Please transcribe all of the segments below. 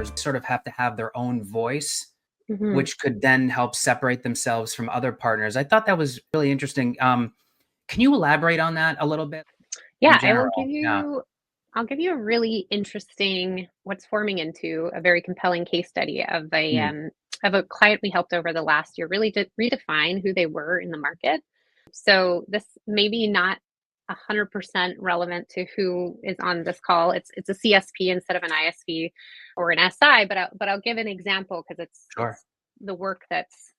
partners sort of have to have their own voice, Mm-hmm. which could then help separate themselves from other partners. I thought that was really interesting. Can you elaborate on that a little bit? Yeah, In general? I'll give you a really interesting, what's forming into a very compelling case study of a client we helped over the last year, really to redefine who they were in the market. So this maybe not 100% relevant to who is on this call. It's a CSP instead of an ISV or an SI, but I'll give an example because it's the work that's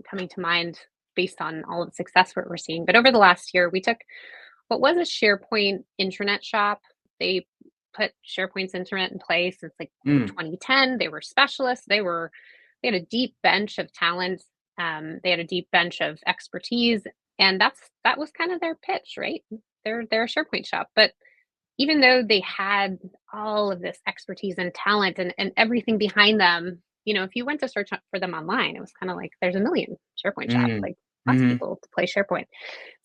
coming to mind based on all of the success we're seeing. But over the last year, we took what was a SharePoint intranet shop. They put SharePoint's intranet in place since like 2010. They were specialists. They had a deep bench of talent. They had a deep bench of expertise, and that was kind of their pitch, right? They're a SharePoint shop. But even though they had all of this expertise and talent and everything behind them, if you went to search for them online, it was kind of like there's a million SharePoint shops, like lots of people to play SharePoint.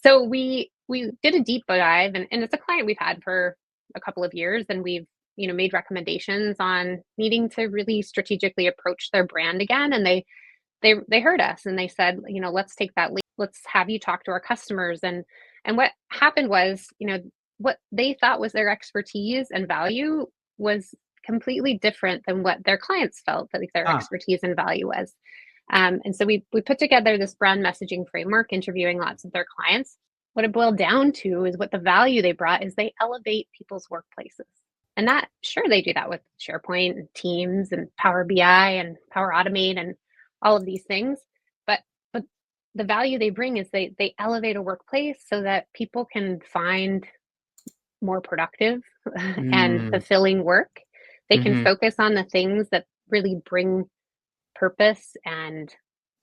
So we did a deep dive, and it's a client we've had for a couple of years, and we've made recommendations on needing to really strategically approach their brand again. And they heard us and they said, let's take that lead. Let's have you talk to our customers. And what happened was, what they thought was their expertise and value was completely different than what their clients felt that their expertise and value was. And so we put together this brand messaging framework, interviewing lots of their clients. What it boiled down to is what the value they brought is they elevate people's workplaces. And that, sure, they do that with SharePoint and Teams and Power BI and Power Automate and all of these things. But the value they bring is they elevate a workplace so that people can find more productive and fulfilling work. They can focus on the things that really bring purpose and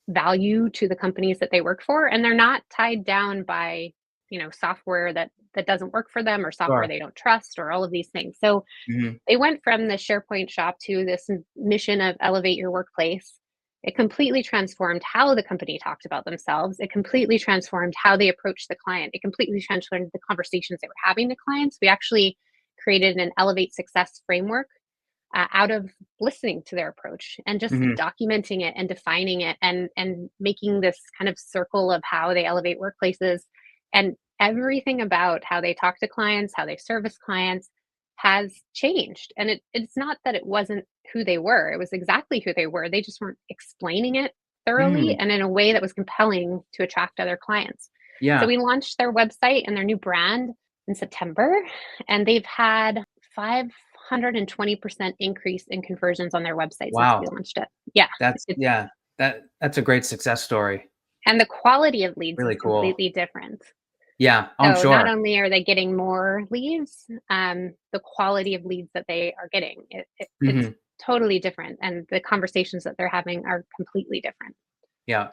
value to the companies that they work for. And they're not tied down by, software that doesn't work for them or software they don't trust or all of these things. So they went from the SharePoint shop to this mission of elevate your workplace. It completely transformed how the company talked about themselves. It completely transformed how they approached the client. It completely transformed the conversations they were having with clients. We actually created an Elevate Success framework out of listening to their approach and just documenting it and defining it and making this kind of circle of how they elevate workplaces. And everything about how they talk to clients, how they service clients has changed. And it's not that it wasn't who they were. It was exactly who they were. They just weren't explaining it thoroughly and in a way that was compelling to attract other clients. Yeah. So we launched their website and their new brand in September, and they've had 520% increase in conversions on their website since we launched it. Yeah. That's a great success story. And the quality of leads really is cool. Completely different. Yeah, I'm so sure. Not only are they getting more leads, the quality of leads that they are getting, it's totally different. And the conversations that they're having are completely different. Yeah.